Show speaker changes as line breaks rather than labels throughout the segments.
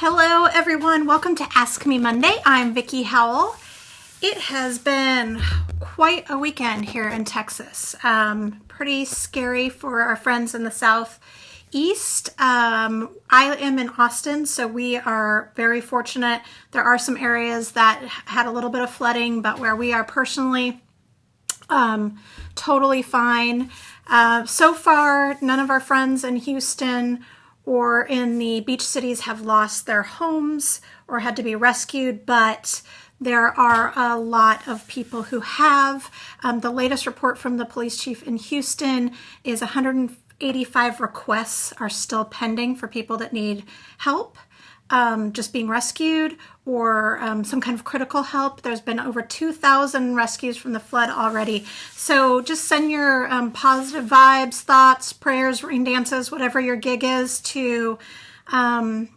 Hello everyone, welcome to Ask Me Monday. I'm Vicki Howell. It has been quite a weekend here in Texas. Pretty scary for our friends in the southeast. I am in Austin, so we are very fortunate. There are some areas that had a little bit of flooding, but where we are personally, totally fine. So far, none of our friends in Houston or in the beach cities have lost their homes or had to be rescued, but there are a lot of people who have. The latest report from the police chief in Houston is 185 requests are still pending for people that need help, just being rescued or some kind of critical help. There's been over 2,000 rescues from the flood already. So just send your positive vibes, thoughts, prayers, rain dances, whatever your gig is to us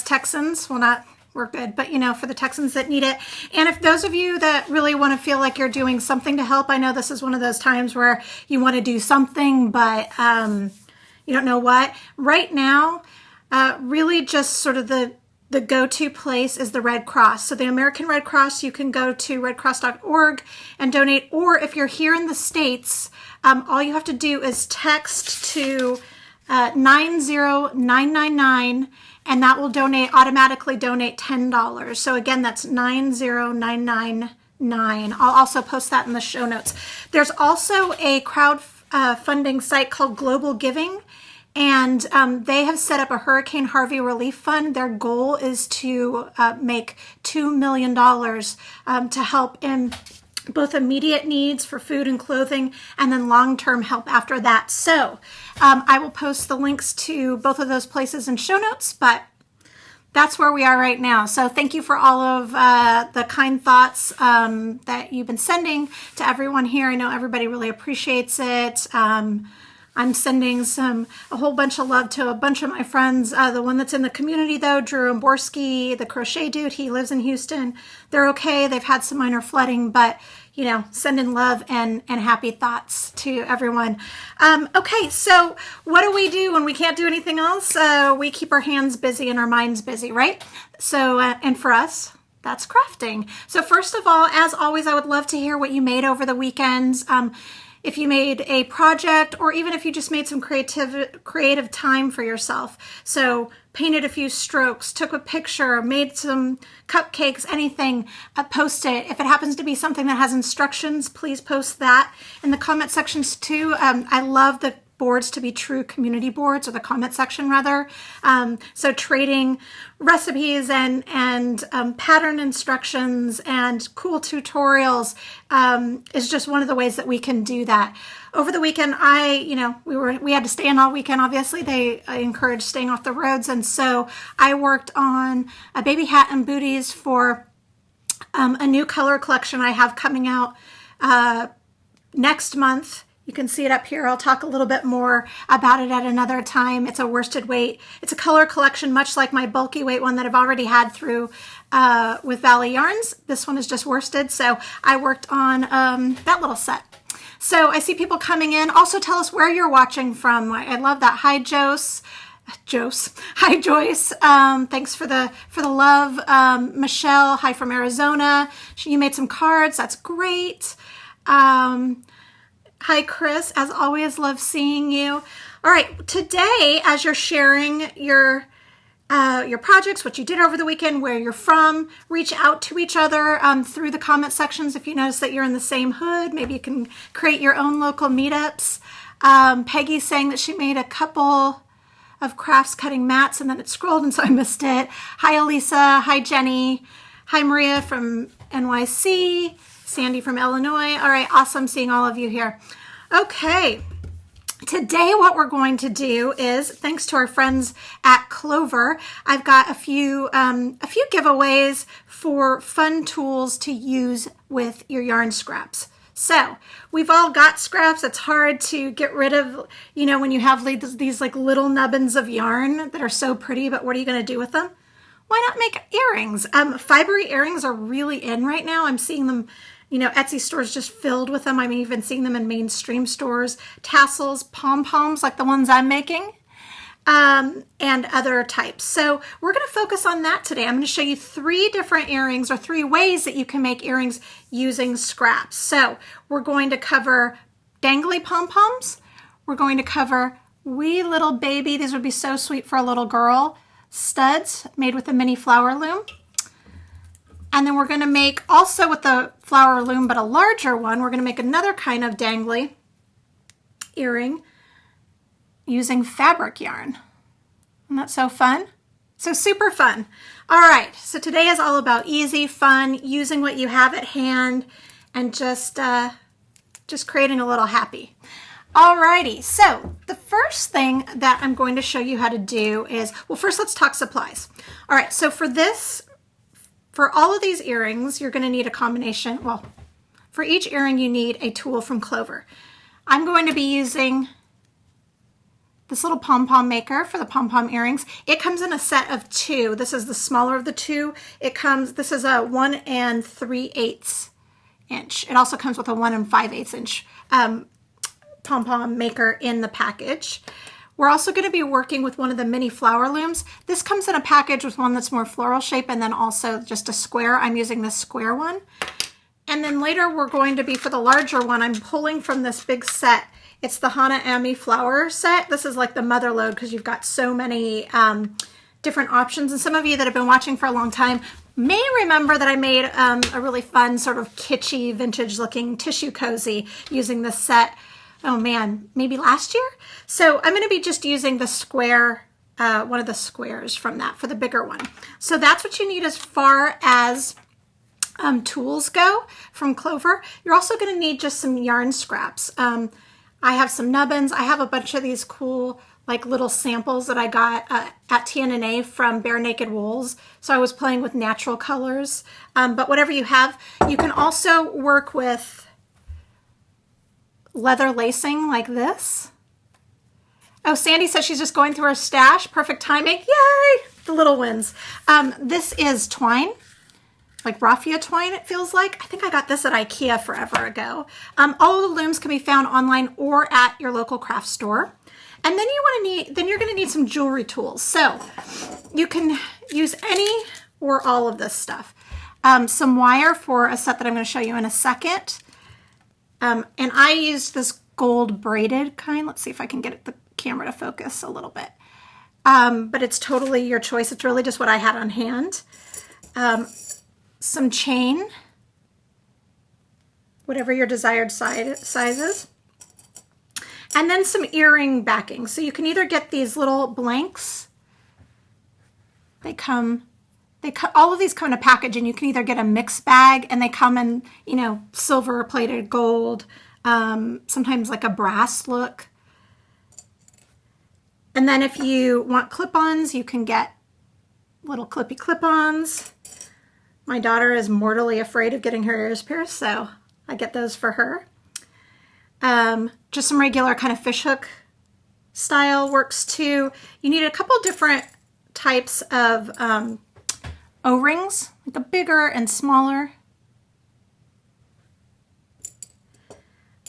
Texans. Well, we're good, but for the Texans that need it. And if those of you that really want to feel like you're doing something to help, I know this is one of those times where you want to do something, but you don't know what. Right now, really just sort of the go-to place is the Red Cross. So the American Red Cross, you can go to redcross.org and donate. Or if you're here in the States, all you have to do is text to 90999 and that will automatically donate $10. So again, that's 90999. I'll also post that in the show notes. There's also a crowdfunding site called Global Giving, and they have set up a Hurricane Harvey relief fund. Their goal is to make $2 million to help in both immediate needs for food and clothing, and then long-term help after that. So I will post the links to both of those places in show notes, but that's where we are right now. So thank you for all of the kind thoughts that you've been sending to everyone here. I know everybody really appreciates it. I'm sending a whole bunch of love to a bunch of my friends. The one that's in the community, though, Drew Amborski, the crochet dude, he lives in Houston. They're okay. They've had some minor flooding, but, sending love and happy thoughts to everyone. Okay, so what do we do when we can't do anything else? We keep our hands busy and our minds busy, right? So, and for us, that's crafting. So first of all, as always, I would love to hear what you made over the weekends. If you made a project, or even if you just made some creative time for yourself. So painted a few strokes, took a picture, made some cupcakes, anything, post it. If it happens to be something that has instructions, please post that in the comment sections too. I love the boards to be true community boards, or the comment section rather. So trading recipes and pattern instructions and cool tutorials is just one of the ways that we can do that. Over the weekend, we had to stay in all weekend. Obviously, they encouraged staying off the roads, and so I worked on a baby hat and booties for a new color collection I have coming out next month. You can see it up here. I'll talk a little bit more about it at another time. It's a worsted weight. It's a color collection, much like my bulky weight one that I've already had through with Valley Yarns. This one is just worsted, so I worked on that little set. So I see people coming in. Also tell us where you're watching from. I love that. Hi, Hi, Joyce. Thanks for the love. Michelle, hi from Arizona. You made some cards. That's great. Hi, Chris. As always, love seeing you. All right, today, as you're sharing your projects, what you did over the weekend, where you're from, reach out to each other through the comment sections. If you notice that you're in the same hood, maybe you can create your own local meetups. Peggy's saying that she made a couple of crafts cutting mats, and then it scrolled, and so I missed it. Hi, Elisa. Hi, Jenny. Hi, Maria from NYC. Sandy from Illinois. All right, awesome seeing all of you here. Okay, today what we're going to do is, thanks to our friends at Clover, I've got a few giveaways for fun tools to use with your yarn scraps. So we've all got scraps. It's hard to get rid of, when you have these like little nubbins of yarn that are so pretty, but what are you going to do with them? Why not make earrings? Fibery earrings are really in right now. I'm seeing them, Etsy stores just filled with them. I'm even seeing them in mainstream stores. Tassels, pom-poms, like the ones I'm making. and other types. So we're going to focus on that today. I'm going to show you 3 different earrings, or 3 ways that you can make earrings using scraps. So we're going to cover dangly pom-poms. We're going to cover wee little baby, these would be so sweet for a little girl, studs made with a mini flower loom. And then we're going to make, also with the flower loom, but a larger one, we're going to make another kind of dangly earring using fabric yarn. Isn't that so fun? So super fun. All right, so today is all about easy, fun, using what you have at hand, and just creating a little happy. Alrighty, so the first thing that I'm going to show you how to do is, well, first let's talk supplies. All right, so for all of these earrings, you're going to need a combination. Well, for each earring, you need a tool from Clover. I'm going to be using this little pom-pom maker for the pom-pom earrings. It comes in a set of 2. This is the smaller of the 2. This is a 1 3/8 inch. It also comes with a 1 5/8 inch pom-pom maker in the package. We're also going to be working with one of the mini flower looms. This comes in a package with one that's more floral shape and then also just a square. I'm using this square one. And then later we're going to be, for the larger one, I'm pulling from this big set. It's the Hana Ami flower set. This is like the mother load because you've got so many different options. And some of you that have been watching for a long time may remember that I made a really fun sort of kitschy vintage looking tissue cozy using this set. Oh man, maybe last year? So I'm going to be just using the square, one of the squares from that for the bigger one. So that's what you need as far as tools go from Clover. You're also going to need just some yarn scraps. I have some nubbins. I have a bunch of these cool like little samples that I got at TNNA from Bare Naked Wools. So I was playing with natural colors. But whatever you have, you can also work with leather lacing like this. Oh, Sandy says she's just going through her stash. Perfect timing. Yay! The little wins. This is twine, like raffia twine, it feels like. I think I got this at IKEA forever ago. All of the looms can be found online or at your local craft store. And then you're going to need some jewelry tools. So you can use any or all of this stuff. Some wire for a set that I'm going to show you in a second. And I used this gold braided kind. Let's see if I can get the camera to focus a little bit. But it's totally your choice. It's really just what I had on hand. Some chain, whatever your desired sizes. And then some earring backing. So you can either get these little blanks. All of these come in a package, and you can either get a mixed bag, and they come in, silver plated gold, sometimes like a brass look. And then if you want clip-ons, you can get little clippy clip-ons. My daughter is mortally afraid of getting her ears pierced, so I get those for her. Just some regular kind of fishhook style works too. You need a couple different types of O-rings, like a bigger and smaller.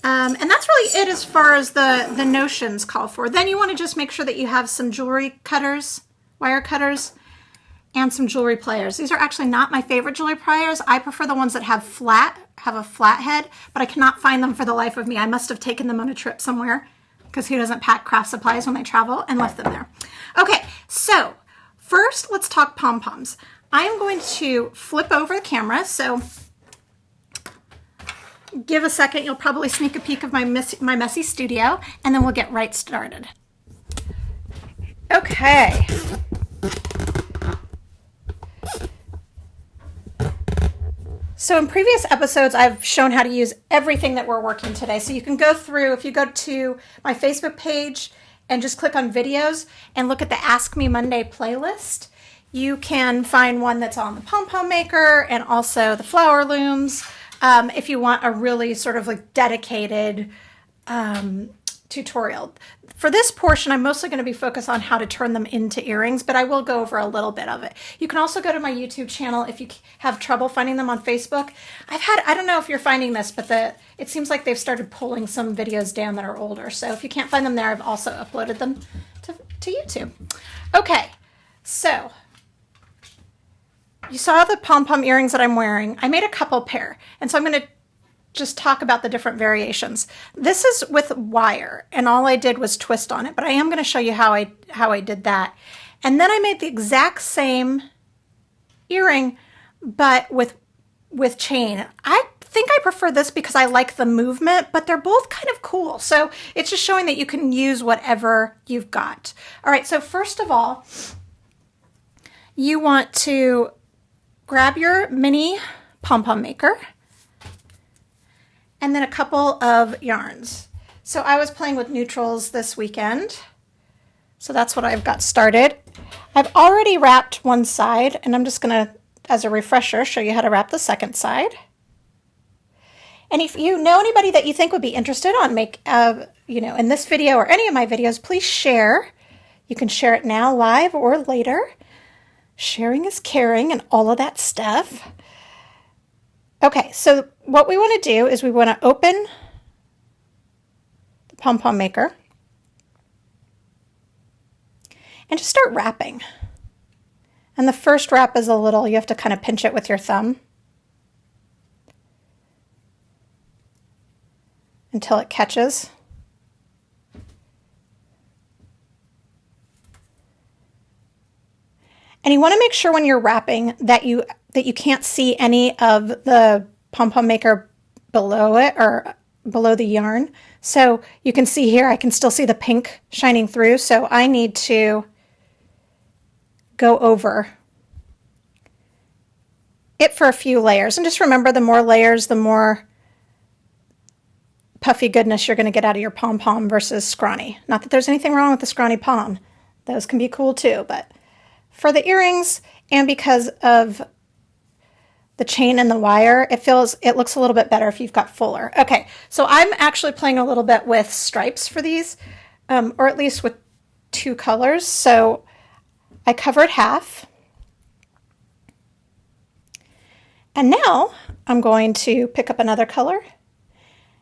And that's really it as far as the notions call for. Then you want to just make sure that you have some jewelry cutters, wire cutters, and some jewelry pliers. These are actually not my favorite jewelry pliers. I prefer the ones that have a flat head, but I cannot find them for the life of me. I must have taken them on a trip somewhere, because who doesn't pack craft supplies when they travel, and left them there. Okay, so first let's talk pom-poms. I'm going to flip over the camera, so give a second. You'll probably sneak a peek of my messy studio, and then we'll get right started. Okay. So in previous episodes, I've shown how to use everything that we're working today. So you can go through, if you go to my Facebook page and just click on videos and look at the Ask Me Monday playlist, you can find one that's on the pom-pom maker and also the flower looms. If you want a really sort of like dedicated tutorial. For this portion, I'm mostly going to be focused on how to turn them into earrings, but I will go over a little bit of it. You can also go to my YouTube channel if you have trouble finding them on Facebook. I don't know if you're finding this, but it seems like they've started pulling some videos down that are older. So if you can't find them there, I've also uploaded them to to YouTube. Okay, so you saw the pom-pom earrings that I'm wearing. I made a couple pair, and so I'm going to just talk about the different variations. This is with wire, and all I did was twist on it, but I am going to show you how I did that. And then I made the exact same earring, but with chain. I think I prefer this because I like the movement, but they're both kind of cool. So it's just showing that you can use whatever you've got. All right, so first of all, you want to grab your mini pom-pom maker and then a couple of yarns. So I was playing with neutrals this weekend. So that's what I've got started. I've already wrapped one side, and I'm just gonna, as a refresher, show you how to wrap the second side. And if you know anybody that you think would be interested on in this video or any of my videos, please share. You can share it now, live, or later. Sharing is caring and all of that stuff. Okay, so what we want to do is we want to open the pom-pom maker and just start wrapping. And the first wrap is you have to kind of pinch it with your thumb until it catches. And you want to make sure when you're wrapping that you can't see any of the pom-pom maker below it or below the yarn. So you can see here, I can still see the pink shining through. So I need to go over it for a few layers. And just remember, the more layers, the more puffy goodness you're going to get out of your pom-pom versus scrawny. Not that there's anything wrong with the scrawny pom. Those can be cool too, but for the earrings, and because of the chain and the wire, it looks a little bit better if you've got fuller. Okay, so I'm actually playing a little bit with stripes for these, or at least with 2 colors. So I covered half. And now I'm going to pick up another color.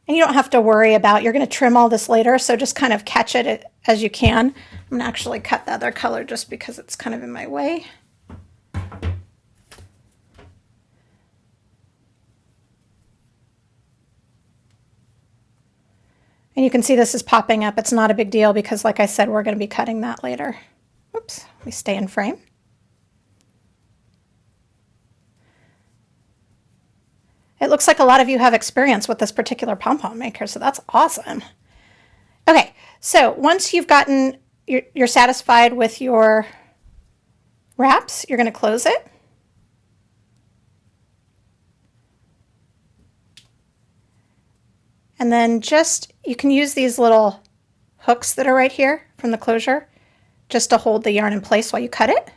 And you don't have to worry about, you're going to trim all this later, so just kind of catch it as you can. I'm going to actually cut the other color just because it's kind of in my way. And you can see this is popping up. It's not a big deal because, like I said, we're going to be cutting that later. Oops, let me stay in frame. It looks like a lot of you have experience with this particular pom-pom maker, so that's awesome. Okay, so once you've gotten, you're satisfied with your wraps, you're going to close it. And then you can use these little hooks that are right here from the closure just to hold the yarn in place while you cut it.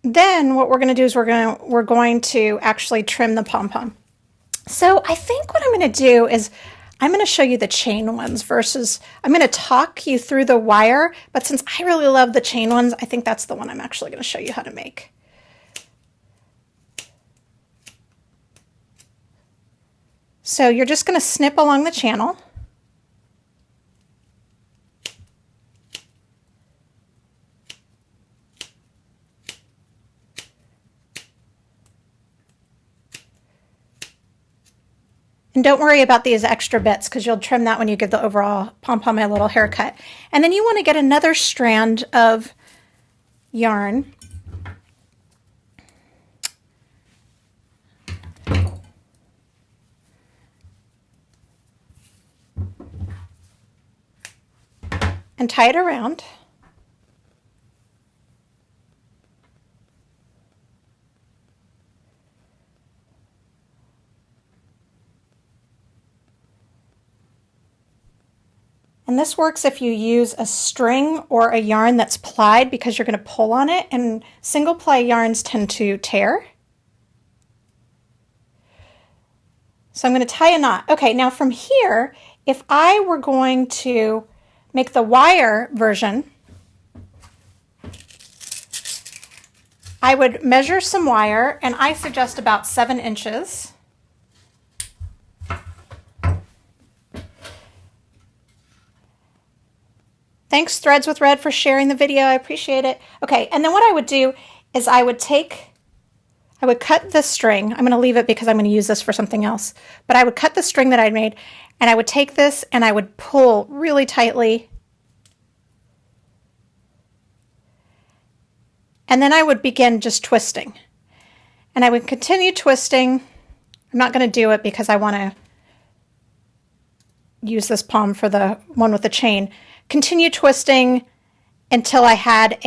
Then what we're going to do is we're going to actually trim the pom-pom. So I think what I'm going to do is I'm going to show you the chain ones versus, I'm going to talk you through the wire, but since I really love the chain ones, I think that's the one I'm actually going to show you how to make. So you're just going to snip along the channel. And don't worry about these extra bits because you'll trim that when you give the overall pom-pom a little haircut. And then you want to get another strand of yarn. And tie it around. And this works if you use a string or a yarn that's plied because you're going to pull on it, and single ply yarns tend to tear. So I'm going to tie a knot. Okay, now from here, if I were going to make the wire version, I would measure some wire, and I suggest about 7 inches. Thanks, Threads with Red, for sharing the video. I appreciate it. Okay, and then what I would do is I would cut this string. I'm going to leave it because I'm going to use this for something else. But I would cut the string that I'd made, and I would take this and I would pull really tightly. And then I would begin just twisting. And I would continue twisting. I'm not going to do it because I want to use this pom for the one with the chain. Continue twisting until I had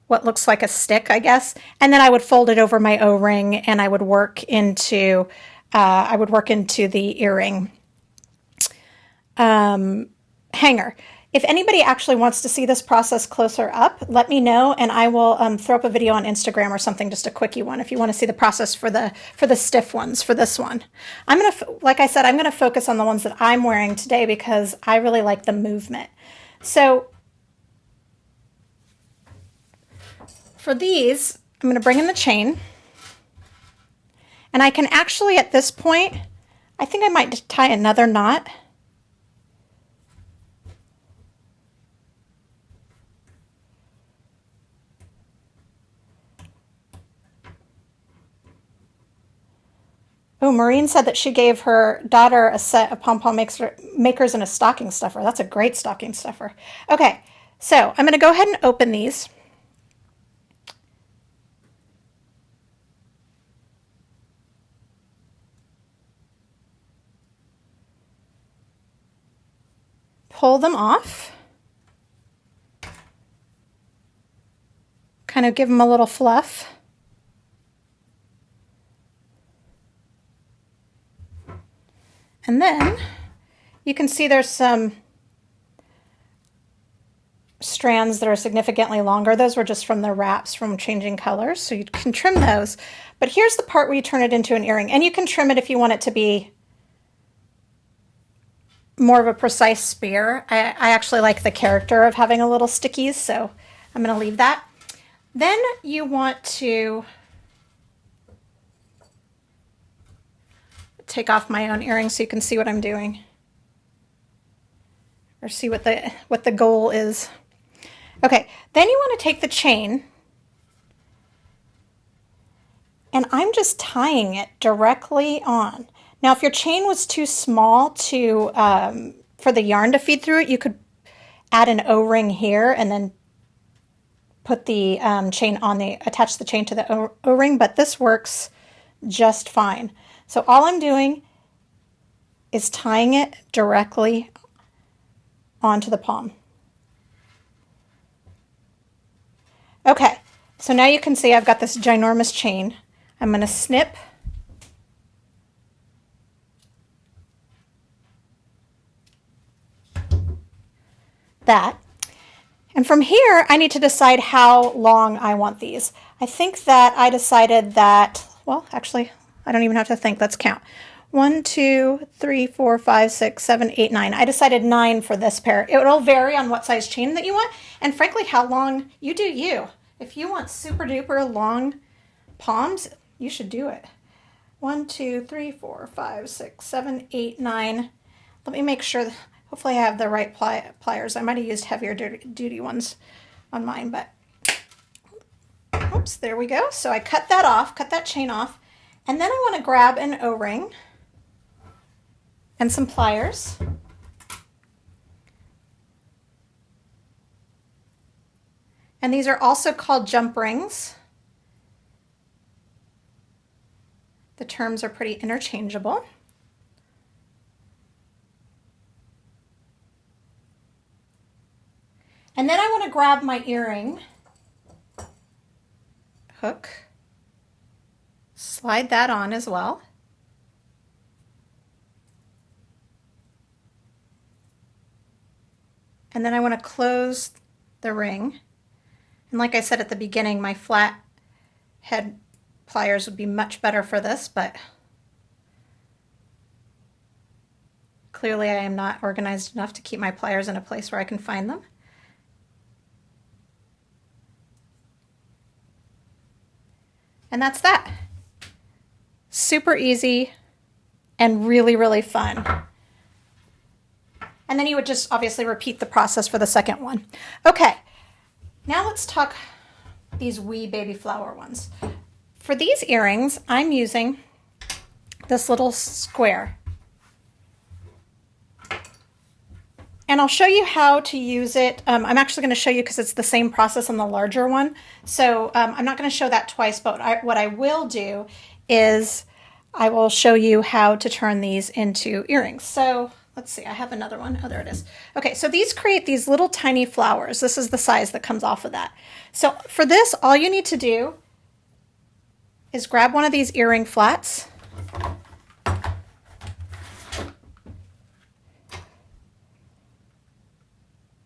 what looks like a stick, I guess. And then I would fold it over my O-ring, and I would work into the earring hanger. If anybody actually wants to see this process closer up, let me know, and I will throw up a video on Instagram or something, just a quickie one, if you want to see the process for the stiff ones for this one. Like I said, I'm gonna focus on the ones that I'm wearing today because I really like the movement. So for these, I'm gonna bring in the chain, and I can actually at this point, I think I might tie another knot. Oh, Maureen said that she gave her daughter a set of pom-pom makers and a stocking stuffer. That's a great stocking stuffer. Okay, so I'm going to go ahead and open these. Pull them off. Kind of give them a little fluff. And then you can see there's some strands that are significantly longer. Those were just from the wraps from changing colors, so you can trim those. But here's the part where you turn it into an earring, and you can trim it if you want it to be more of a precise spear. I actually like the character of having a little stickies, so I'm going to leave that. Then you want to take off my own earrings so you can see what I'm doing, or see what the goal is. Okay, then you want to take the chain, and I'm just tying it directly on. Now, if your chain was too small to for the yarn to feed through it, you could add an O-ring here and then put the chain on attach the chain to the O-ring, but this works just fine. So all I'm doing is tying it directly onto the pom. Okay, so now you can see I've got this ginormous chain. I'm going to snip that. And from here, I need to decide how long I want these. I think that I decided that, well, actually, I don't even have to think. Let's count. 1, 2, 3, 4, 5, 6, 7, 8, 9. I decided 9 for this pair. It will vary on what size chain that you want, and frankly, how long you do you. If you want super duper long poms, you should do it. 1, 2, 3, 4, 5, 6, 7, 8, 9. Let me make sure. Hopefully I have the right pliers. I might have used heavier duty ones on mine, but oops, there we go. So I cut that off, cut that chain off, and then I want to grab an O-ring and some pliers. And these are also called jump rings. The terms are pretty interchangeable. And then I want to grab my earring hook, slide that on as well. And then I want to close the ring. And like I said at the beginning, my flat head pliers would be much better for this, but clearly I am not organized enough to keep my pliers in a place where I can find them. And that's that. Super easy and really, really fun. And then you would just obviously repeat the process for the second one. Okay, now let's talk these wee baby flower ones. For these earrings, I'm using this little square. And I'll show you how to use it. I'm actually going to show you because it's the same process on the larger one. So I'm not going to show that twice, but what I will do is I will show you how to turn these into earrings. So let's see, I have another one. Oh, there it is. Okay, so these create these little tiny flowers. This is the size that comes off of that. So for this, all you need to do is grab one of these earring flats.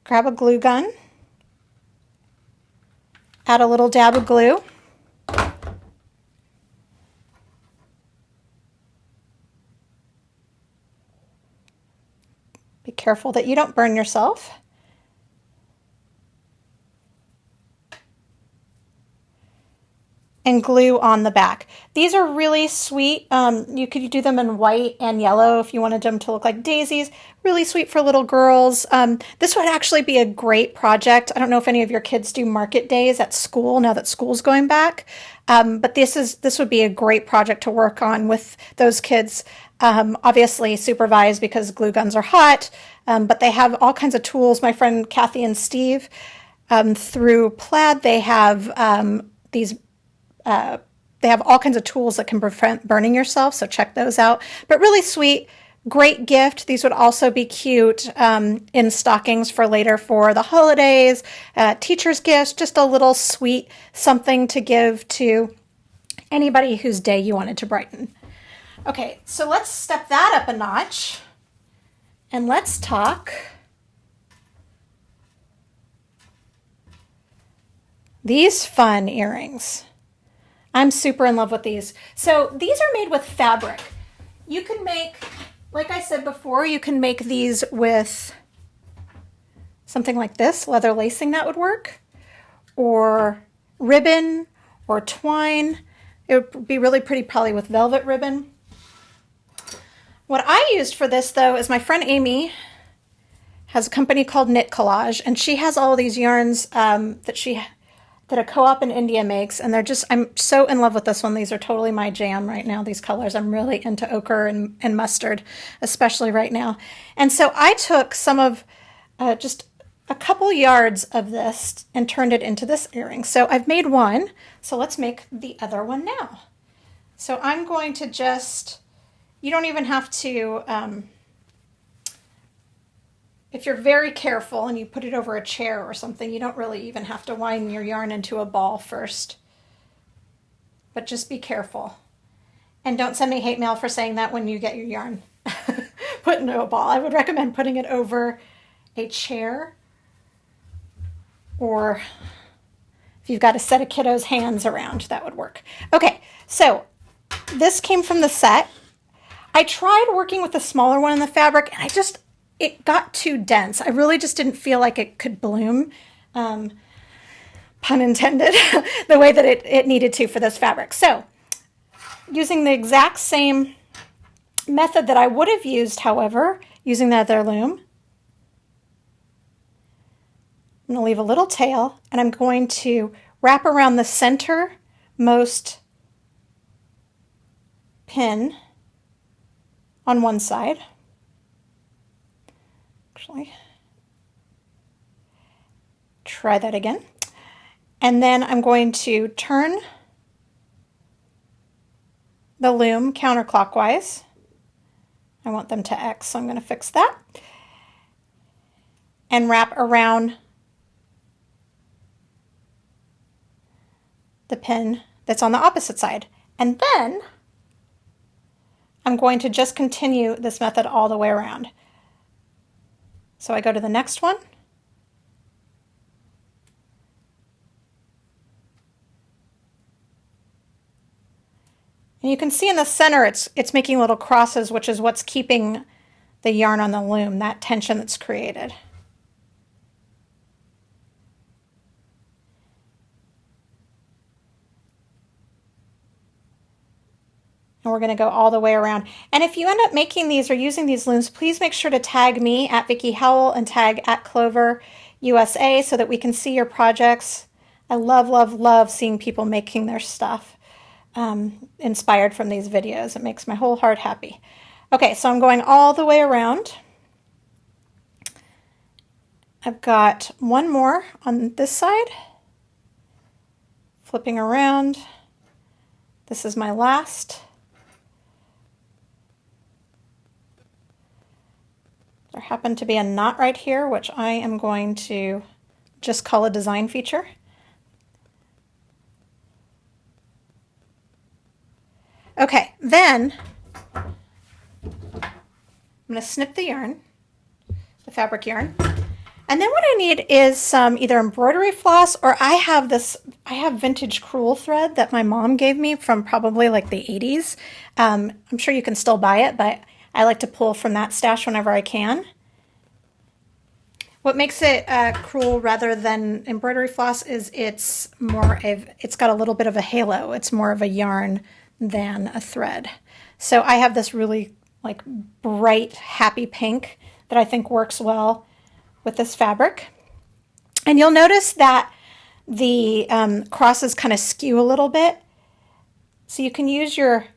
Grab a glue gun, add a little dab of glue, be careful that you don't burn yourself. And glue on the back. These are really sweet. You could do them in white and yellow if you wanted them to look like daisies. Really sweet for little girls. This would actually be a great project. I don't know if any of your kids do market days at school now that school's going back, but this would be a great project to work on with those kids. Obviously supervised because glue guns are hot, but they have all kinds of tools. My friend Kathy and Steve, through Plaid, they have they have all kinds of tools that can prevent burning yourself, so check those out. But really sweet, great gift. These would also be cute in stockings for later for the holidays, teacher's gifts, just a little sweet something to give to anybody whose day you wanted to brighten. Okay, so let's step that up a notch and let's talk these fun earrings. I'm super in love with these. So these are made with fabric. You can make, like I said before, you can make these with something like this, leather lacing, that would work, or ribbon or twine. It would be really pretty probably with velvet ribbon. What I used for this though is my friend Amy has a company called Knit Collage, and she has all these yarns that a co-op in India makes, and I'm so in love with this one. These are totally my jam right now, these colors. I'm really into ochre and mustard, especially right now. And so I took some of just a couple yards of this and turned it into this earring. So I've made one, so let's make the other one now. So I'm going to you don't even have to, if you're very careful and you put it over a chair or something, you don't really even have to wind your yarn into a ball first. But just be careful. And don't send me hate mail for saying that when you get your yarn put into a ball. I would recommend putting it over a chair, or if you've got a set of kiddos' hands around, that would work. Okay, so this came from the set. I tried working with a smaller one in the fabric, and it got too dense. I really just didn't feel like it could bloom, pun intended, the way that it needed to for this fabric. So using the exact same method that I would have used, however, using the other loom, I'm going to leave a little tail, and I'm going to wrap around the centermost pin on one side. Try that again. And then I'm going to turn the loom counterclockwise. I want them to X, so I'm going to fix that. And wrap around the pin that's on the opposite side. And then I'm going to just continue this method all the way around. So I go to the next one. And you can see in the center it's making little crosses, which is what's keeping the yarn on the loom, that tension that's created. And we're going to go all the way around. And if you end up making these or using these looms, please make sure to tag me at Vicki Howell and tag at Clover USA so that we can see your projects. I love, love, love seeing people making their stuff inspired from these videos. It makes my whole heart happy. Okay, so I'm going all the way around. I've got one more on this side. Flipping around. This is my last. There happened to be a knot right here, which I am going to just call a design feature. Okay, then I'm going to snip the yarn, the fabric yarn. And then what I need is some either embroidery floss, or I have vintage crewel thread that my mom gave me from probably like the 80s. I'm sure you can still buy it, but I like to pull from that stash whenever I can. What makes it crewel rather than embroidery floss is it's got a little bit of a halo. It's more of a yarn than a thread. So I have this really like bright, happy pink that I think works well with this fabric. And you'll notice that the crosses kind of skew a little bit. So you can use your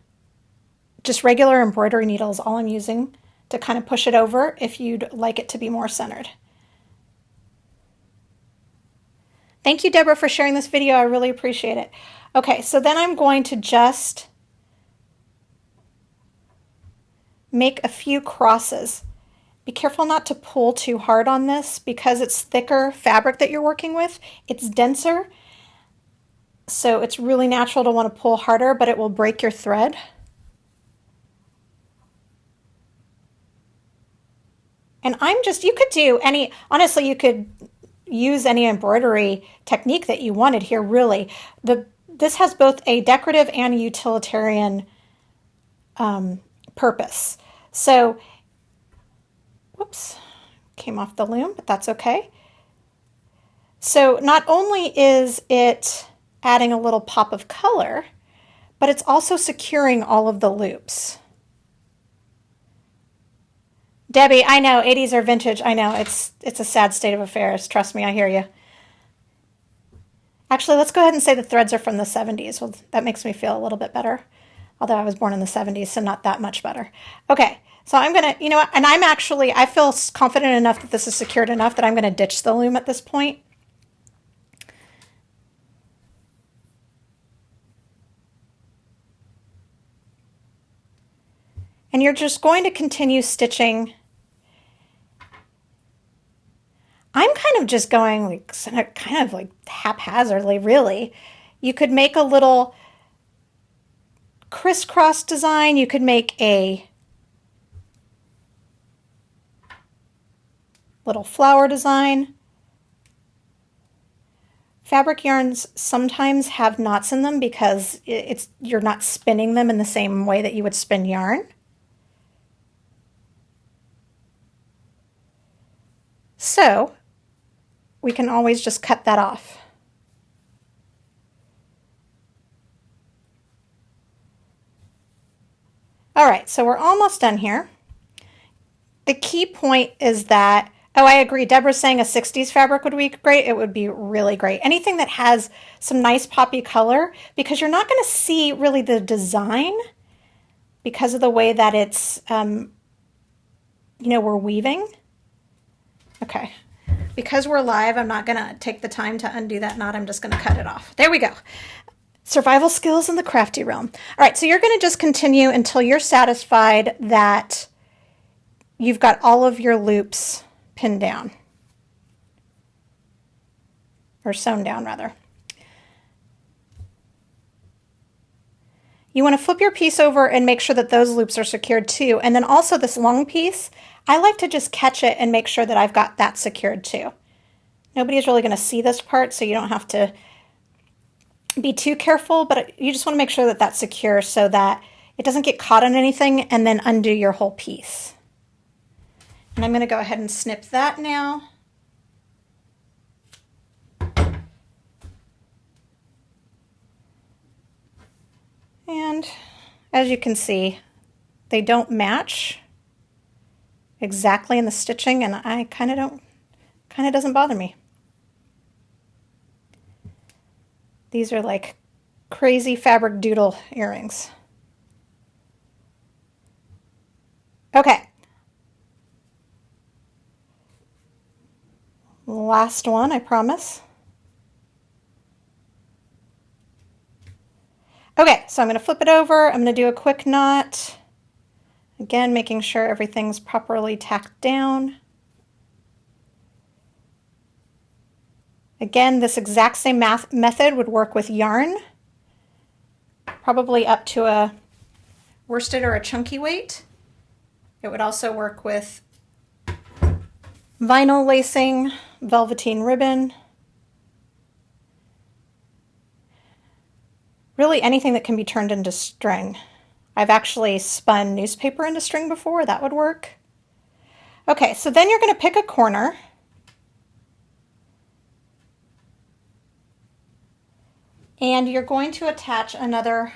just regular embroidery needles, all I'm using, to kind of push it over if you'd like it to be more centered. Thank you, Deborah, for sharing this video. I really appreciate it. Okay, so then I'm going to just make a few crosses. Be careful not to pull too hard on this because it's thicker fabric that you're working with. It's denser, so it's really natural to want to pull harder, but it will break your thread. And you could do any, honestly, you could use any embroidery technique that you wanted here, really. This has both a decorative and a utilitarian purpose. So, whoops, came off the loom, but that's okay. So not only is it adding a little pop of color, but it's also securing all of the loops. Debbie, I know, 80s are vintage. I know, it's a sad state of affairs. Trust me, I hear you. Actually, let's go ahead and say the threads are from the 70s. Well, that makes me feel a little bit better. Although I was born in the 70s, so not that much better. Okay, so I'm going to, and I feel confident enough that this is secured enough that I'm going to ditch the loom at this point. And you're just going to continue stitching. I'm kind of just going like kind of like haphazardly, really. You could make a little crisscross design. You could make a little flower design. Fabric yarns sometimes have knots in them because you're not spinning them in the same way that you would spin yarn. So we can always just cut that off. All right, so we're almost done here. The key point is that, oh, I agree. Deborah's saying a 60s fabric would be great. It would be really great. Anything that has some nice poppy color, because you're not going to see really the design because of the way that it's, we're weaving. Okay. Because we're live, I'm not going to take the time to undo that knot. I'm just going to cut it off. There we go. Survival skills in the crafty realm. All right, so you're going to just continue until you're satisfied that you've got all of your loops pinned down. Or sewn down, rather. You want to flip your piece over and make sure that those loops are secured too. And then also this long piece, I like to just catch it and make sure that I've got that secured too. Nobody's really going to see this part, so you don't have to be too careful, but you just want to make sure that that's secure so that it doesn't get caught on anything and then undo your whole piece. And I'm going to go ahead and snip that now. And As you can see, they don't match exactly in the stitching, and I kind of doesn't bother me. These are like crazy fabric doodle earrings. Okay. Last one, I promise. Okay, so I'm going to flip it over. I'm going to do a quick knot. Again, making sure everything's properly tacked down. Again, this exact same method would work with yarn, probably up to a worsted or a chunky weight. It would also work with vinyl lacing, velveteen ribbon, really anything that can be turned into string. I've actually spun newspaper into string before, that would work. Okay, so then you're going to pick a corner. And you're going to attach another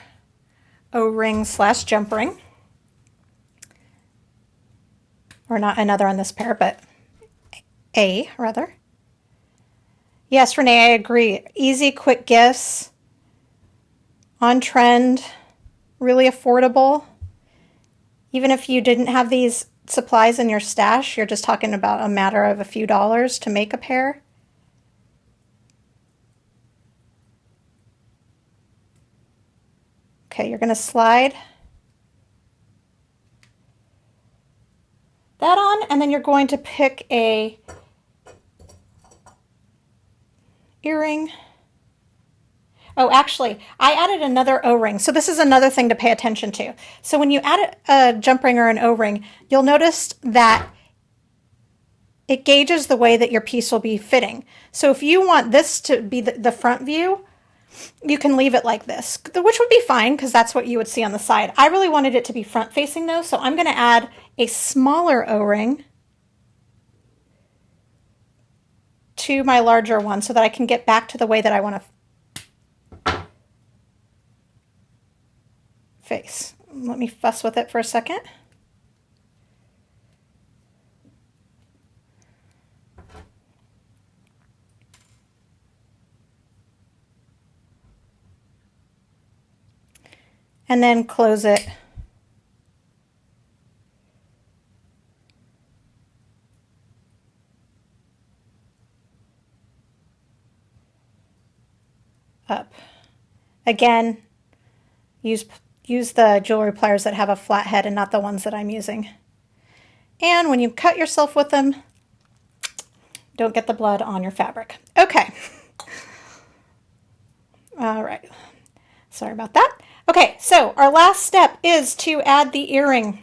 O-ring / jump ring. Or not another on this pair, but a rather. Yes, Renee, I agree. Easy, quick gifts. On trend. Really affordable. Even if you didn't have these supplies in your stash, you're just talking about a matter of a few dollars to make a pair. Okay, you're going to slide that on, and then you're going to pick a earring. Oh, actually, I added another O-ring. So this is another thing to pay attention to. So when you add a jump ring or an O-ring, you'll notice that it gauges the way that your piece will be fitting. So if you want this to be the front view, you can leave it like this, which would be fine because that's what you would see on the side. I really wanted it to be front facing though, so I'm going to add a smaller O-ring to my larger one so that I can get back to the way that I want to face. Let me fuss with it for a second. And then close it. Up. Again, use the jewelry pliers that have a flat head and not the ones that I'm using. And when you cut yourself with them, don't get the blood on your fabric. Okay. All right. Sorry about that. Okay, so our last step is to add the earring.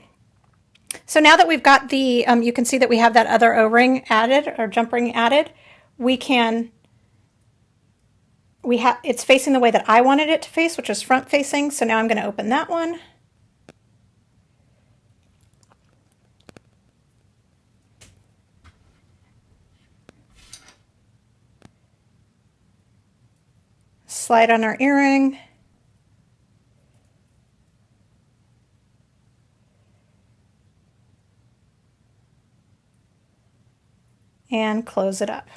So now that we've got the, you can see that we have that other O-ring added or jump ring added. It's facing the way that I wanted it to face, which is front facing. So now I'm going to open that one. Slide on our earring. And close it up.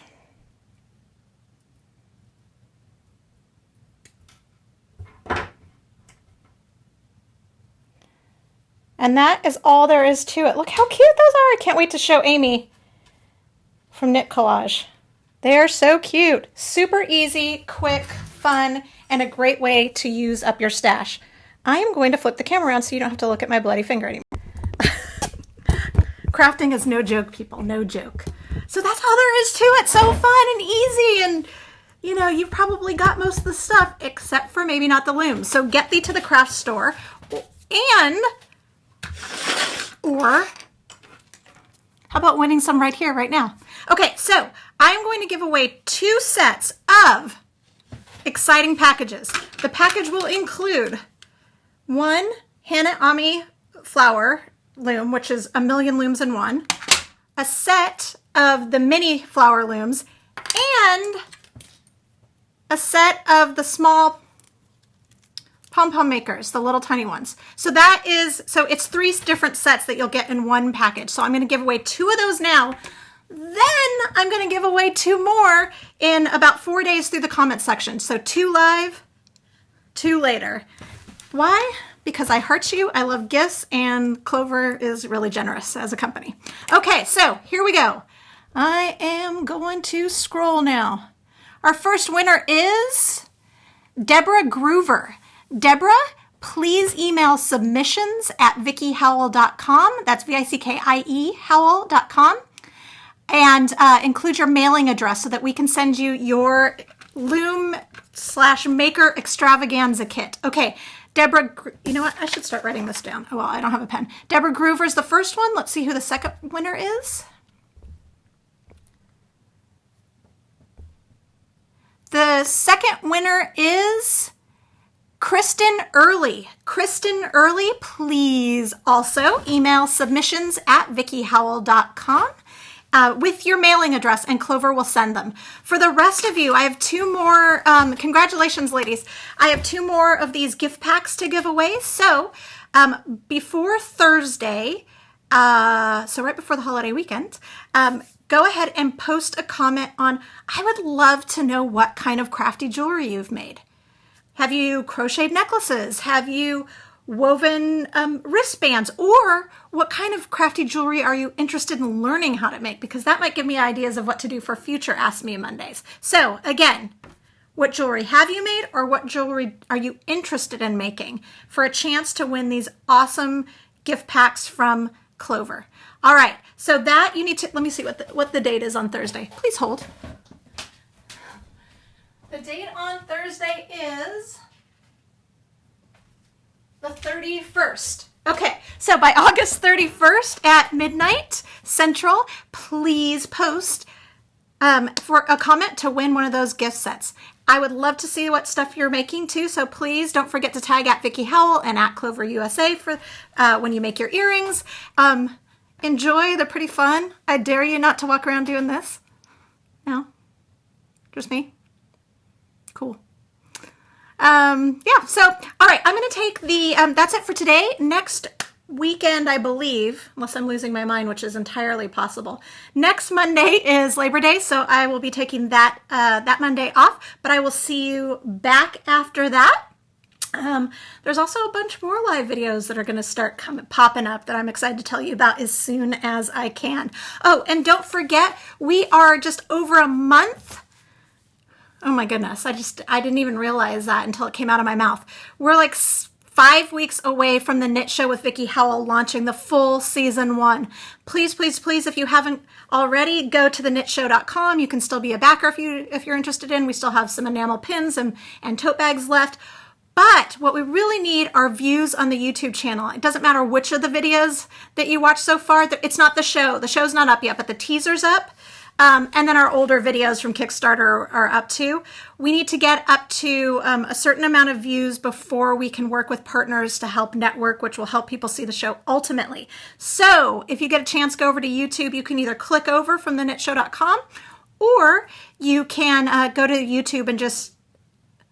And that is all there is to it. Look how cute those are. I can't wait to show Amy from Knit Collage. They are so cute. Super easy, quick, fun, and a great way to use up your stash. I am going to flip the camera around so you don't have to look at my bloody finger anymore. Crafting is no joke, people, no joke. So that's all there is to it. So fun and easy, and you know, you've probably got most of the stuff except for maybe not the looms. So get thee to the craft store, or how about winning some right here, right now? Okay, so I'm going to give away 2 sets of exciting packages. The package will include 1 Hana Ami flower loom, which is 1,000,000 looms in one, a set of the mini flower looms, and a set of the small Pom-Pom makers, the little tiny ones. So it's 3 different sets that you'll get in one package. So I'm going to give away 2 of those now. Then I'm going to give away 2 more in about 4 days through the comment section. So 2 live, 2 later. Why? Because I heart you, I love gifts, and Clover is really generous as a company. Okay, so here we go. I am going to scroll now. Our first winner is Deborah Groover. Deborah, please email submissions@VickiHowell.com. That's VICKIE Howell.com. And include your mailing address so that we can send you your Loom/Maker Extravaganza kit. Okay, Deborah, you know what? I should start writing this down. Oh, well, I don't have a pen. Deborah Groover is the first one. Let's see who the second winner is. The second winner is Kristen Early. Kristen Early, please also email submissions@VickiHowell.com with your mailing address, and Clover will send them. For the rest of you, I have 2 more. Congratulations, ladies. I have 2 more of these gift packs to give away. So before Thursday, so right before the holiday weekend, go ahead and post a comment on, I would love to know what kind of crafty jewelry you've made. Have you crocheted necklaces? Have you woven wristbands? Or what kind of crafty jewelry are you interested in learning how to make? Because that might give me ideas of what to do for future Ask Me Mondays. So again, what jewelry have you made, or what jewelry are you interested in making for a chance to win these awesome gift packs from Clover? All right, so that you need to, let me see what the date is on Thursday. Please hold. The date on Thursday is the 31st. Okay, so by August 31st at midnight Central, please post for a comment to win one of those gift sets. I would love to see what stuff you're making too, so please don't forget to tag @VickiHowell and @Clover USA for when you make your earrings. Enjoy, they're pretty fun. I dare you not to walk around doing this. No? Just me? Cool. Yeah, so, all right, I'm going to take the, that's it for today. Next weekend, I believe, unless I'm losing my mind, which is entirely possible. Next Monday is Labor Day, so I will be taking that, that Monday off, but I will see you back after that. There's also a bunch more live videos that are going to start popping up that I'm excited to tell you about as soon as I can. Oh, and don't forget, we are just over a month. Oh my goodness, I didn't even realize that until it came out of my mouth. We're like 5 weeks away from the Knit Show with Vicki Howell launching the full season 1. Please, please, please, if you haven't already, go to thenitshow.com. You can still be a backer if you're interested in. We still have some enamel pins and tote bags left. But what we really need are views on the YouTube channel. It doesn't matter which of the videos that you watch so far. It's not the show. The show's not up yet, but the teaser's up. And then our older videos from Kickstarter are up too. We need to get up to a certain amount of views before we can work with partners to help network, which will help people see the show ultimately. So if you get a chance, go over to YouTube. You can either click over from thenitshow.com, or you can go to YouTube and just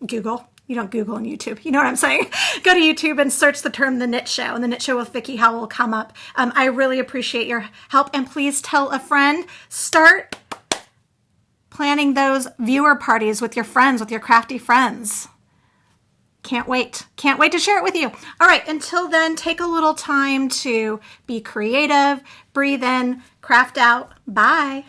Google. You don't Google on YouTube. You know what I'm saying? Go to YouTube and search the term The Knit Show, and The Knit Show with Vicki Howell will come up. I really appreciate your help, and please tell a friend. Start planning those viewer parties with your friends, with your crafty friends. Can't wait. Can't wait to share it with you. All right, until then, take a little time to be creative, breathe in, craft out. Bye.